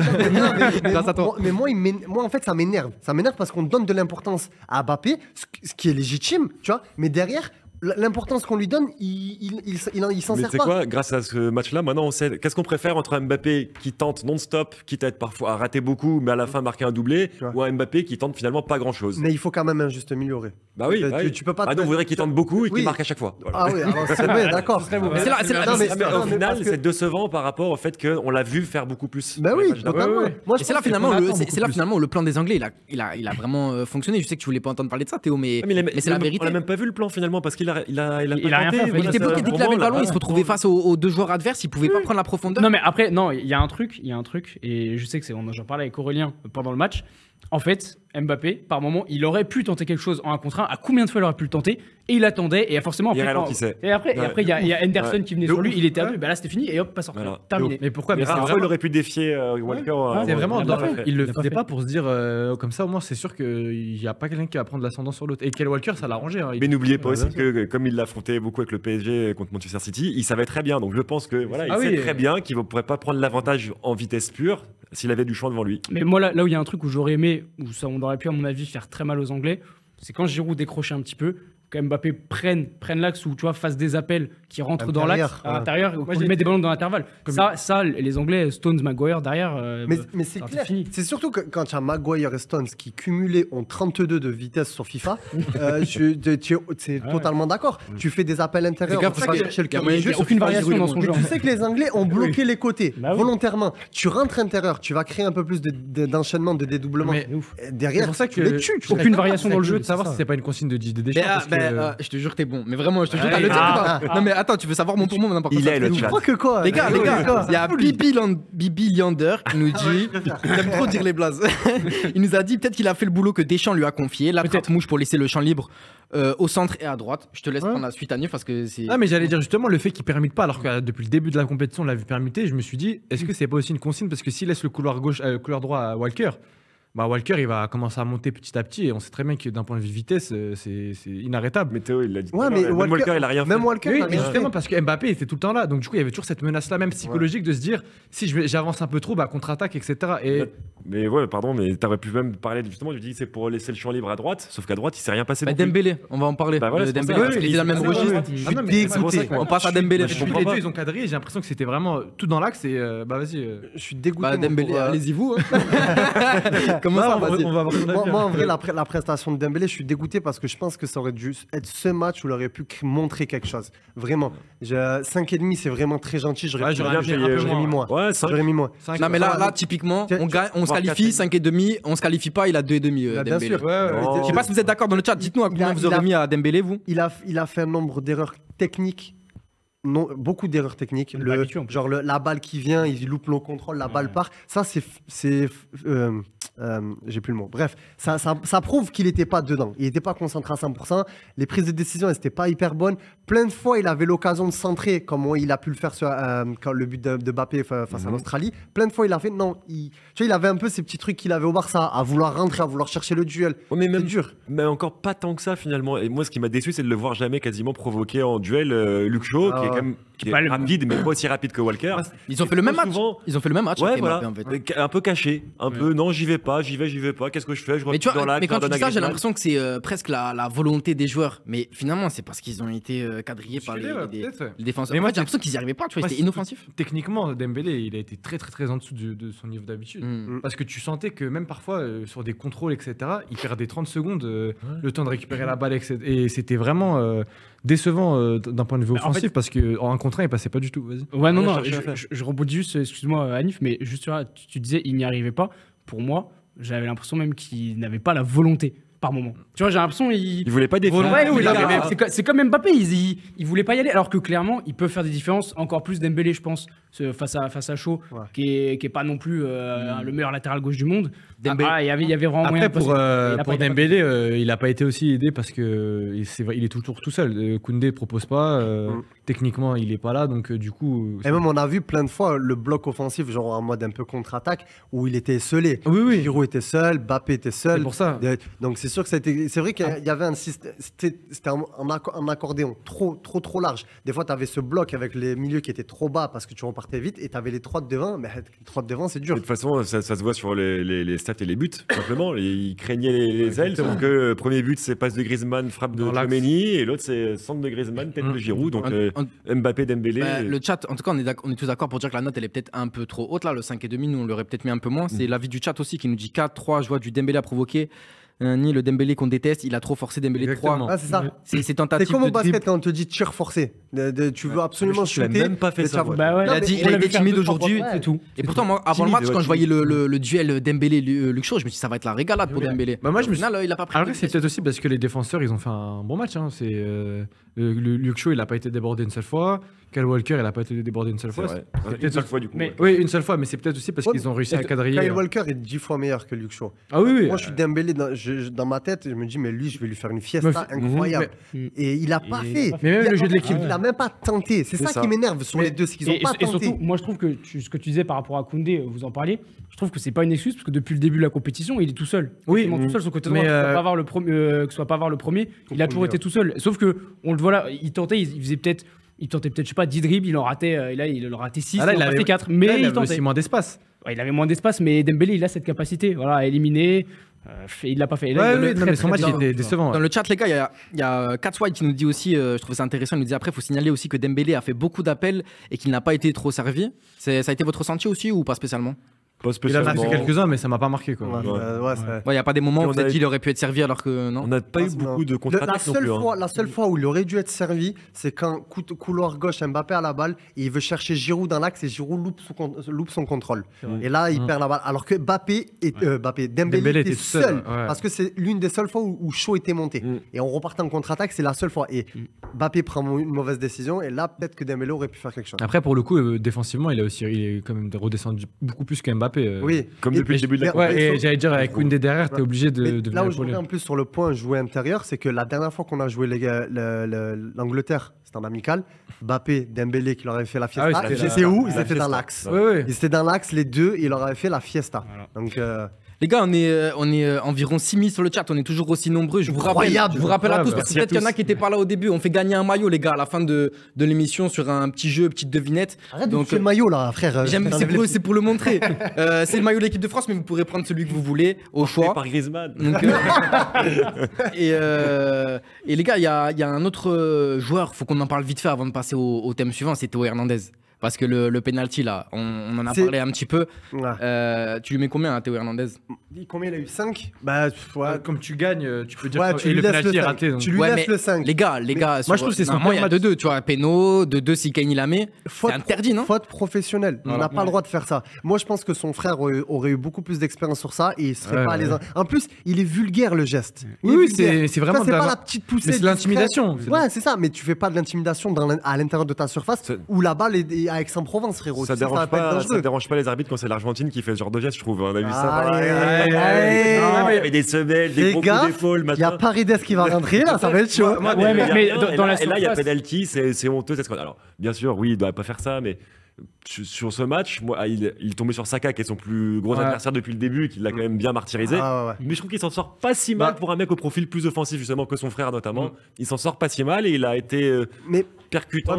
Grâce à toi. Mais moi en fait ça m'énerve. Ça m'énerve parce qu'on donne de l'importance à Mbappé, ce qui est légitime, tu vois. Mais derrière, l'importance qu'on lui donne, il s'en sert pas. Mais tu sais quoi, grâce à ce match-là, maintenant on sait qu'est-ce qu'on préfère entre un Mbappé qui tente non-stop, quitte à être parfois à rater beaucoup, mais à la fin marquer un doublé, ou un Mbappé qui tente finalement pas grand-chose. Mais il faut quand même un juste milieu. Bah oui, tu peux pas. Ah non, on voudrait qu'il tente beaucoup et qu'il marque à chaque fois. Voilà. Ah oui, alors c'est vrai, d'accord. Mais au final, c'est décevant par rapport au fait qu'on l'a vu faire beaucoup plus. Bah oui, totalement. C'est là finalement où le plan des Anglais il a vraiment fonctionné. Je sais que tu voulais pas entendre parler de ça, Théo, mais c'est la vérité. On a même pas vu le plan finalement parce qu'il a rien fait. Il était bloqué dès qu'il avait le ballon, il se retrouvait face aux deux joueurs adverses, il pouvait pas prendre la profondeur. Non mais après, il y a un truc, et je sais que j'en parlais avec Aurélien pendant le match. En fait, Mbappé, par moment, il aurait pu tenter quelque chose en 1 contre 1. À combien de fois il aurait pu le tenter? Et il attendait, et forcément, et après, il y a Henderson qui venait sur lui, il était à 2, là c'était fini, et hop, pas sorti. Terminé. Mais pourquoi? Mais il aurait pu défier Walker. C'est vraiment, il le faisait pas pour se dire comme ça, au moins c'est sûr qu'il n'y a pas quelqu'un qui va prendre l'ascendant sur l'autre. Et Kyle Walker, ça l'a arrangé. Mais n'oubliez pas aussi que comme il l'affrontait beaucoup avec le PSG contre Manchester City, il savait très bien. Donc je pense que il sait très bien qu'il ne pourrait pas prendre l'avantage en vitesse pure s'il avait du champ devant lui. Mais moi, là où il y a un truc où j'aurais aimé, où ça, on aurait pu, à mon avis, faire très mal aux Anglais, c'est quand Giroud décrochait un petit peu, que Mbappé prenne l'axe ou tu vois, fasse des appels qui rentrent dans l'axe à l'intérieur, ou qu'il mette des ballons dans l'intervalle. Ça, les Anglais, Stones, Maguire derrière. Mais c'est clair. C'est surtout que quand tu as Maguire et Stones qui cumulés ont 32 de vitesse sur FIFA, c'est totalement d'accord. Tu fais des appels intérieurs, aucune variation dans son jeu. Tu sais que les Anglais ont bloqué les côtés volontairement. Tu rentres intérieur, tu vas créer un peu plus d'enchaînement, de dédoublement. Derrière, c'est pour ça que tu les tues. Aucune variation dans le jeu. De savoir si c'est pas une consigne de Deschamps. Je te jure que t'es bon, mais vraiment, je te jure t'as le dire. Non mais attends, tu veux savoir mon tourment n'importe quoi. Il est le chat. Je crois que quoi. Les gars, il y a Bibi Leander qui nous dit, j'aime trop dire les blazes. Il nous a dit peut-être qu'il a fait le boulot que Deschamps lui a confié, la traite mouche pour laisser le champ libre au centre et à droite. Je te laisse prendre la suite à Nieu parce que c'est. Ah mais j'allais dire justement le fait qu'il permette pas, alors que depuis le début de la compétition on l'a vu permuter. Je me suis dit est-ce que c'est pas aussi une consigne parce que s'il laisse le couloir gauche, couloir droit à Walker. Walker, il va commencer à monter petit à petit et on sait très bien que d'un point de vue vitesse, c'est inarrêtable. Mais Théo, il l'a dit. Mais Walker, il a rien fait. Même Walker, mais justement parce que Mbappé était tout le temps là. Donc du coup, il y avait toujours cette menace-là, même psychologique, de se dire si j'avance un peu trop, contre-attaque, etc. Mais pardon, mais t'aurais pu même parler justement. Je dis c'est pour laisser le champ libre à droite, sauf qu'à droite, il s'est rien passé. Dembélé, on va en parler. Dembélé, parce qu'il est dans le même registre. Je suis dégoûté. On passe à Dembélé. Les deux, ils ont cadré. J'ai l'impression que c'était vraiment tout dans l'axe. Et vas-y. Je suis dégoûté. Dembélé, allez-y vous. Comment ça, vas-y. Moi, en vrai, la prestation de Dembélé, je suis dégoûté parce que je pense que ça aurait dû être ce match où il aurait pu montrer quelque chose. Vraiment. 5,5, c'est vraiment très gentil. J'aurais mis moins. Ouais, j'aurais mis moins. Non, mais là, typiquement, on se qualifie, 5,5. On se qualifie pas, il a 2,5. Bien sûr. Je sais pas si vous êtes d'accord dans le chat. Dites-nous à combien vous aurez mis à Dembélé, vous. Il a fait un nombre d'erreurs techniques. Non, beaucoup d'erreurs techniques. Genre la balle qui vient, il loupe le contrôle, la balle part. Ça, c'est j'ai plus le mot. Bref, ça prouve qu'il n'était pas dedans. Il n'était pas concentré à 100%. Les prises de décision, elles n'étaient pas hyper bonnes. Plein de fois, il avait l'occasion de centrer, comme il a pu le faire sur le but de Mbappé face à l'Australie. Plein de fois, il a fait. Non, il avait un peu ces petits trucs qu'il avait au Barça, à vouloir rentrer, à vouloir chercher le duel. Mais même dur. Mais encore pas tant que ça, finalement. Et moi, ce qui m'a déçu, c'est de le voir jamais quasiment provoquer en duel Luke Shaw, qui est quand même rapide, mais pas aussi rapide que Walker. Ils ont fait le même match. Ils ont fait le même match. Ouais, voilà. Un peu caché. Un peu, non, j'y vais pas. Qu'est-ce que je fais? Mais quand tu dis ça, j'ai l'impression que c'est presque la volonté des joueurs. Mais finalement, c'est parce qu'ils ont été quadrillés par les défenseurs. Mais moi, j'ai l'impression qu'ils n'y arrivaient pas. Tu vois, c'était inoffensif. Techniquement, Dembélé, il a été très très très en dessous de son niveau d'habitude. Parce que tu sentais que même parfois, sur des contrôles, etc., il perdait 30 secondes le temps de récupérer la balle. Et c'était vraiment décevant d'un point de vue offensif. Parce qu'en 1 contre 1, il passait pas du tout. Vas-y. Ouais, non, je rebondis juste, excuse-moi, Hanif, mais juste là, tu disais il n'y arrivait pas. Pour moi, j'avais l'impression même qu'il n'avait pas la volonté. Par moment. Tu vois, j'ai l'impression il voulait pas défendre. C'est comme Mbappé, il voulait pas y aller, alors que clairement, il peut faire des différences, encore plus Dembélé, je pense, face à Shaw, qui est pas non plus le meilleur latéral gauche du monde. Il y avait vraiment moyen. Après, pour Dembélé, il a pas été aussi aidé parce que il est toujours tout seul. Koundé propose pas, techniquement, il est pas là, donc du coup. Et même on a vu plein de fois le bloc offensif, genre en mode un peu contre-attaque, où il était seulé. Oui. Giroud était seul, Mbappé était seul. C'est pour ça. Donc c'est sûr que c'est vrai qu'il y avait un système, c'était un accordéon trop large. Des fois, tu avais ce bloc avec les milieux qui étaient trop bas parce que tu repartais vite, et tu avais les 3 de devant. Mais les 3 de devant, c'est dur. De toute façon, ça se voit sur les stats et les buts, simplement. Ils craignaient les ailes, sauf que le premier but, c'est passe de Griezmann, frappe de Tchouaméni, et l'autre, c'est centre de Griezmann, tête de Giroud. Donc Mbappé, Dembélé. Le chat, en tout cas, on est tous d'accord pour dire que la note, elle est peut-être un peu trop haute. Là, le 5,5, nous, on l'aurait peut-être mis un peu moins. C'est l'avis du chat aussi qui nous dit 4-3, je vois du Dembélé à provoquer. Ni le Dembélé qu'on déteste, il a trop forcé Dembélé 3. Ah, c'est ça. C'est tentative. C'est comme au basket quand on te dit tir forcé. Tu veux absolument shooter. Tu n'as même pas fait ça. Il a été timide aujourd'hui, c'est tout. Et pourtant, moi, avant le match, quand je voyais le duel Dembélé-Luke Shaw, je me suis dit ça va être la régalade pour Dembélé. Moi, je me suis... il a pas pris. Après, c'est peut-être aussi parce que les défenseurs, ils ont fait un bon match. Luke Shaw, il n'a pas été débordé une seule fois. Kyle Walker, il n'a pas été débordé une seule fois. Une seule fois, du coup. Oui, une seule fois, mais c'est peut-être aussi parce qu'ils ont réussi à quadriller. Kyle Walker est 10 fois meilleur que Luke Shaw. Ah oui. Moi, je suis Dembélé dans ma tête, je me dis, mais lui, je vais lui faire une fiesta incroyable. Et il n'a pas fait. Mais même le jeu de l'équipe. Il n'a même pas tenté. C'est ça qui m'énerve sur les deux, c'est qu'ils n'ont pas tenté. Et surtout, moi, je trouve que ce que tu disais par rapport à Koundé, vous en parliez, je trouve que c'est pas une excuse parce que depuis le début de la compétition, il est tout seul. Oui, tout seul, son côté droit, que ce soit pas avoir le premier, il a toujours été tout seul. Sauf que, on le voit là, il tentait, il tentait peut-être, je sais pas, 10 dribbles, il en ratait 6, il en ratait 4. Mais il tentait. Aussi moins d'espace. Il avait moins d'espace, mais Dembélé, il a cette capacité à éliminer. Il l'a pas fait. Mais son match était décevant. Dans le chat, les gars, il y a Catswide qui nous dit aussi, je trouve ça intéressant, il nous dit après, il faut signaler aussi que Dembélé a fait beaucoup d'appels et qu'il n'a pas été trop servi. Ça a été votre ressenti aussi ou pas spécialement? Il en a fait quelques-uns, mais ça m'a pas marqué. Il n'y a pas des moments où vous avez dit qu'il aurait pu être servi alors que non. On n'a pas eu beaucoup de contre-attaques non plus. La seule fois où il aurait dû être servi, c'est quand couloir gauche, Mbappé a la balle et il veut chercher Giroud dans l'axe et Giroud loupe son contrôle. Et là, il perd la balle. Alors que Dembélé était seul. Parce que c'est l'une des seules fois où Shaw était monté. Et on repartait en contre-attaque, c'est la seule fois. Et Mbappé prend une mauvaise décision et là, peut-être que Dembélé aurait pu faire quelque chose. Après, pour le coup, défensivement, il est quand même redescendu beaucoup plus qu'Mbappé. Oui, comme depuis le début de la et j'allais dire, avec Koundé derrière, t'es obligé de là où je reviens en plus sur le point jouer intérieur, c'est que la dernière fois qu'on a joué l'Angleterre, c'était en amical, Mbappé, Dembélé qui leur avait fait la fiesta. C'est où? Ils étaient dans l'axe. Ils étaient dans l'axe, les deux, et ils leur avaient fait la fiesta. Donc. Les gars, on est environ 6000 sur le chat, on est toujours aussi nombreux. Je vous rappelle à tous, parce que peut-être qu'il y en a qui n'étaient pas là au début. On fait gagner un maillot, les gars, à la fin de l'émission sur un petit jeu, petite devinette. Arrête de le maillot là, frère. C'est pour le montrer. C'est le maillot de l'équipe de France, mais vous pourrez prendre celui que vous voulez, au choix. Par Griezmann. Donc, et les gars, il y a un autre joueur, il faut qu'on en parle vite fait avant de passer au thème suivant, c'est Théo Hernandez. Parce que le penalty là, on en a parlé un petit peu. Tu lui mets combien à Théo Hernandez? Combien il a eu? 5? Comme tu gagnes, tu peux dire que le penalty est raté. Tu lui laisses le 5. Les gars, moi je trouve que c'est il y a 2-2, tu vois, péno, 2-2 si Kane il la met. C'est interdit, non? Faute professionnelle. On n'a pas le droit de faire ça. Moi je pense que son frère aurait eu beaucoup plus d'expérience sur ça et il serait pas à l'aise. En plus, il est vulgaire le geste. Oui, c'est vraiment. C'est pas la petite poussée. C'est l'intimidation. Ouais, c'est ça, mais tu fais pas de l'intimidation à l'intérieur de ta surface où la balle est à Aix-en-Provence, frérot. Ça dérange pas les arbitres quand c'est l'Argentine qui fait ce genre de geste, je trouve. On a vu ça. Il y avait des semelles, des gros coups d'épaule. Il y a Paredes qui va rentrer là, ça va être chaud. Mais là, il y a penalty, c'est honteux. Alors, bien sûr, oui, il doit pas faire ça, mais sur ce match, moi, il est tombé sur Saka, qui est son plus gros adversaire depuis le début, qui l'a quand même bien martyrisé. Mais je trouve qu'il s'en sort pas si mal pour un mec au profil plus offensif, justement, que son frère notamment. Il s'en sort pas si mal et il a été percutant.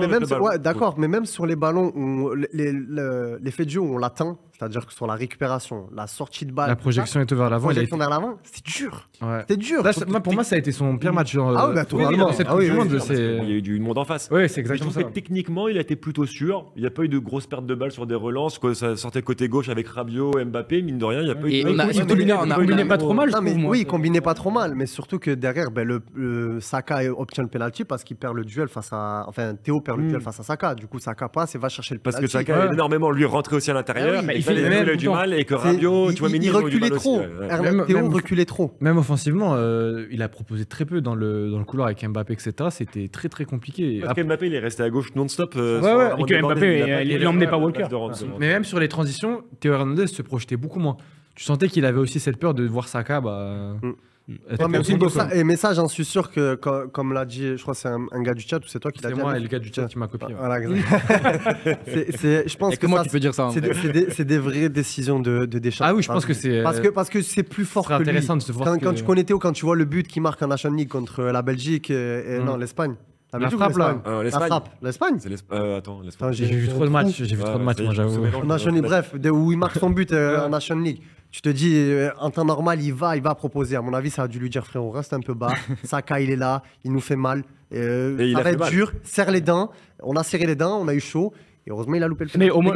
D'accord, mais même sur les ballons, où l'effet de jeu où on l'attend, c'est-à-dire que sur la récupération, la sortie de balle, la projection est vers l'avant. Projection vers l'avant, c'était dur. C'était dur. Là, pour moi, ça a été son pire match. Ah oui, bah, totalement. Il y a eu du monde en face. Oui, c'est exactement ça. Techniquement, il a été plutôt sûr. Il n'y a pas eu de grosses pertes de balles sur des relances. Ça sortait côté gauche avec Rabiot, Mbappé, mine de rien, il n'y a pas eu de. Combiné pas trop mal, je trouve. Oui, combiné pas trop mal, mais surtout que derrière, le Saka obtient le penalty parce qu'il perd le duel face à. Enfin, Théo perd le duel face à Saka. Du coup, Saka passe et va chercher le penalty. Parce que Saka a énormément lui rentré aussi à l'intérieur. Il a eu du mal et que Rabiot, tu vois, il reculait trop. Théo reculait trop. Même offensivement, il a proposé très peu dans le couloir avec Mbappé, etc. C'était très très compliqué. Parce qu'Mbappé, il est resté à gauche non-stop. Et que Mbappé, il l'emmenait pas Walker. Mais même sur les transitions, Théo Hernandez se projetait beaucoup moins. Tu sentais qu'il avait aussi cette peur de voir Saka. Mais ça, j'en suis sûr que, comme l'a dit, je crois que c'est un gars du chat, ou c'est toi qui l'as dit. C'est moi, le gars du chat qui m'a copié. Voilà, je pense que tu peux dire ça. C'est des vraies décisions de Deschamps. Ah oui, je pense que c'est. Parce que c'est plus fort que lui. Intéressant de se voir. Quand tu connais Théo, quand tu vois le but qu'il marque en Nation League contre la Belgique et non, l'Espagne. La frappe là. L'Espagne. Attends, l'Espagne. J'ai vu trop de matchs, moi j'avoue. Bref, où il marque son but en Nation League. Tu te dis, en temps normal, il va proposer. À mon avis, ça a dû lui dire, frérot, reste un peu bas. Saka, il est là, il nous fait mal. Ça va être dur, serre les dents. On a serré les dents, on a eu chaud. Et heureusement, il a loupé le penalty. Mais au moins,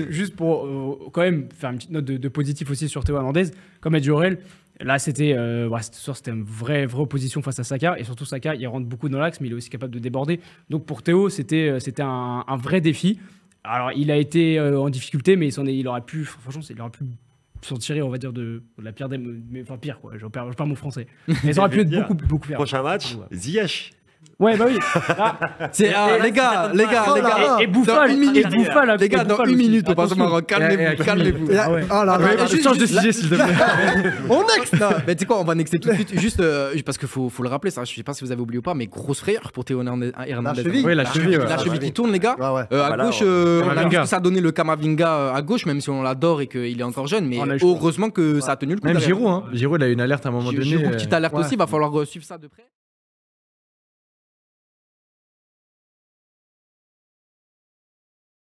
juste pour quand même faire une petite note de positif aussi sur Théo Hernandez, comme a dit Aurel, là, c'était une vraie opposition face à Saka. Et surtout, Saka, il rentre beaucoup dans l'axe, mais il est aussi capable de déborder. Donc pour Théo, c'était un vrai défi. Alors, il a été en difficulté, mais il aurait pu s'en tirer, on va dire, de la pire des... Enfin, pire, quoi. Je perds mon français. Mais ça aurait pu être beaucoup pire. Prochain match, Ziyech. Ouais, bah oui. Les gars. Et Bouffal. Les gars, dans une minute, on passe au Maroc. Calmez-vous. Change de sujet, s'il te plaît. On next. Mais tu sais quoi, on va nexter tout de suite. Juste parce qu'il faut le rappeler, ça. Je sais pas si vous avez oublié ou pas, mais grosse frayeur pour Théo Hernandez. Oui, la cheville. La cheville qui tourne, les gars. À gauche, on a vu que ça a donné le Kamavinga à gauche, même si on l'adore et qu'il est encore jeune. Mais heureusement que ça a tenu le coup. Même Giroud, il a eu une alerte à un moment donné. Giroud, petite alerte aussi, il va falloir suivre ça de près.